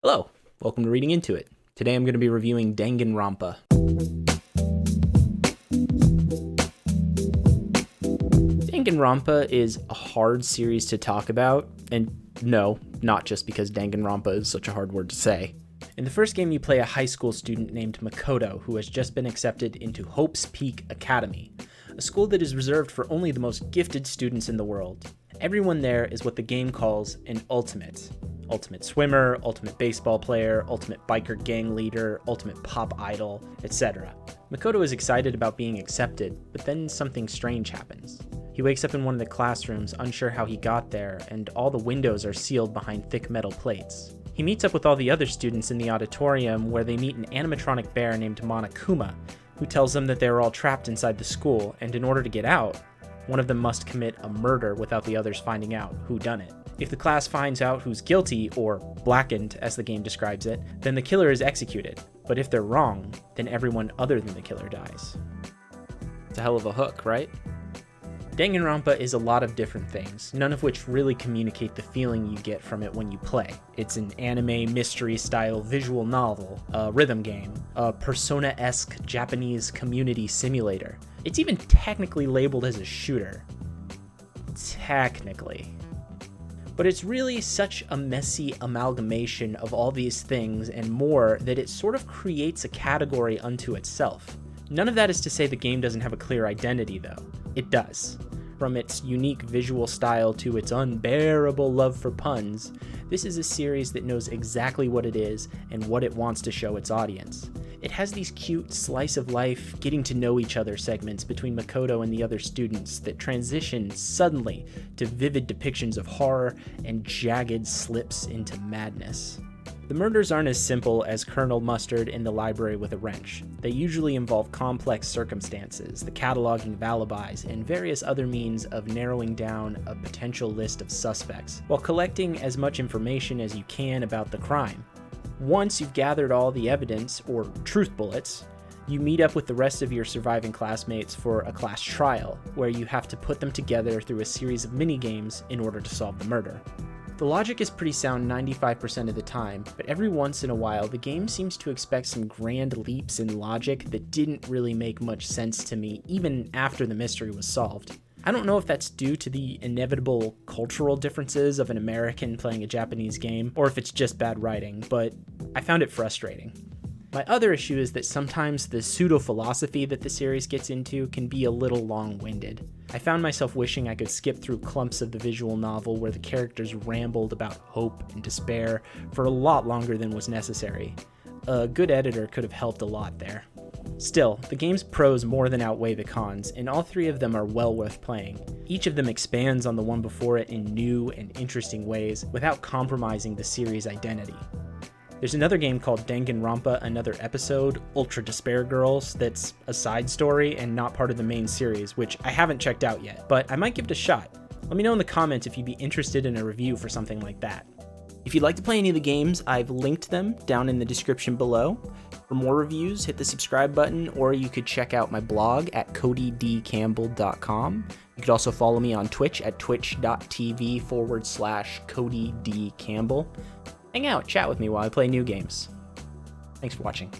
Hello, welcome to Reading Into It. Today I'm going to be reviewing Danganronpa. Danganronpa is a hard series to talk about, and no, not just because Danganronpa is such a hard word to say. In the first game, you play a high school student named Makoto who has just been accepted into Hope's Peak Academy, a school that is reserved for only the most gifted students in the world. Everyone there is what the game calls an ultimate. Ultimate swimmer, ultimate baseball player, ultimate biker gang leader, ultimate pop idol, etc. Makoto is excited about being accepted, but then something strange happens. He wakes up in one of the classrooms, unsure how he got there, and all the windows are sealed behind thick metal plates. He meets up with all the other students in the auditorium where they meet an animatronic bear named Monokuma, who tells them that they are all trapped inside the school, and in order to get out, one of them must commit a murder without the others finding out who done it. If the class finds out who's guilty, or blackened as the game describes it, then the killer is executed. But if they're wrong, then everyone other than the killer dies. It's a hell of a hook, right? Danganronpa is a lot of different things, none of which really communicate the feeling you get from it when you play. It's an anime mystery-style visual novel, a rhythm game, a Persona-esque Japanese community simulator. It's even technically labeled as a shooter. Technically. But it's really such a messy amalgamation of all these things and more that it sort of creates a category unto itself. None of that is to say the game doesn't have a clear identity, though. It does. From its unique visual style to its unbearable love for puns, this is a series that knows exactly what it is and what it wants to show its audience. It has these cute slice-of-life, getting-to-know-each-other segments between Makoto and the other students that transition suddenly to vivid depictions of horror and jagged slips into madness. The murders aren't as simple as Colonel Mustard in the library with a wrench. They usually involve complex circumstances, the cataloging of alibis, and various other means of narrowing down a potential list of suspects, while collecting as much information as you can about the crime. Once you've gathered all the evidence, or truth bullets, you meet up with the rest of your surviving classmates for a class trial, where you have to put them together through a series of mini-games in order to solve the murder. The logic is pretty sound 95% of the time, but every once in a while the game seems to expect some grand leaps in logic that didn't really make much sense to me even after the mystery was solved. I don't know if that's due to the inevitable cultural differences of an American playing a Japanese game, or if it's just bad writing, but I found it frustrating. My other issue is that sometimes the pseudo-philosophy that the series gets into can be a little long-winded. I found myself wishing I could skip through clumps of the visual novel where the characters rambled about hope and despair for a lot longer than was necessary. A good editor could have helped a lot there. Still, the game's pros more than outweigh the cons, and all three of them are well worth playing. Each of them expands on the one before it in new and interesting ways without compromising the series' identity. There's another game called Danganronpa Another Episode, Ultra Despair Girls, that's a side story and not part of the main series, which I haven't checked out yet, but I might give it a shot. Let me know in the comments if you'd be interested in a review for something like that. If you'd like to play any of the games, I've linked them down in the description below. For more reviews, hit the subscribe button, or you could check out my blog at codydcampbell.com. You could also follow me on Twitch at twitch.tv/CodyDCampbell. Hang out, chat with me while I play new games. Thanks for watching.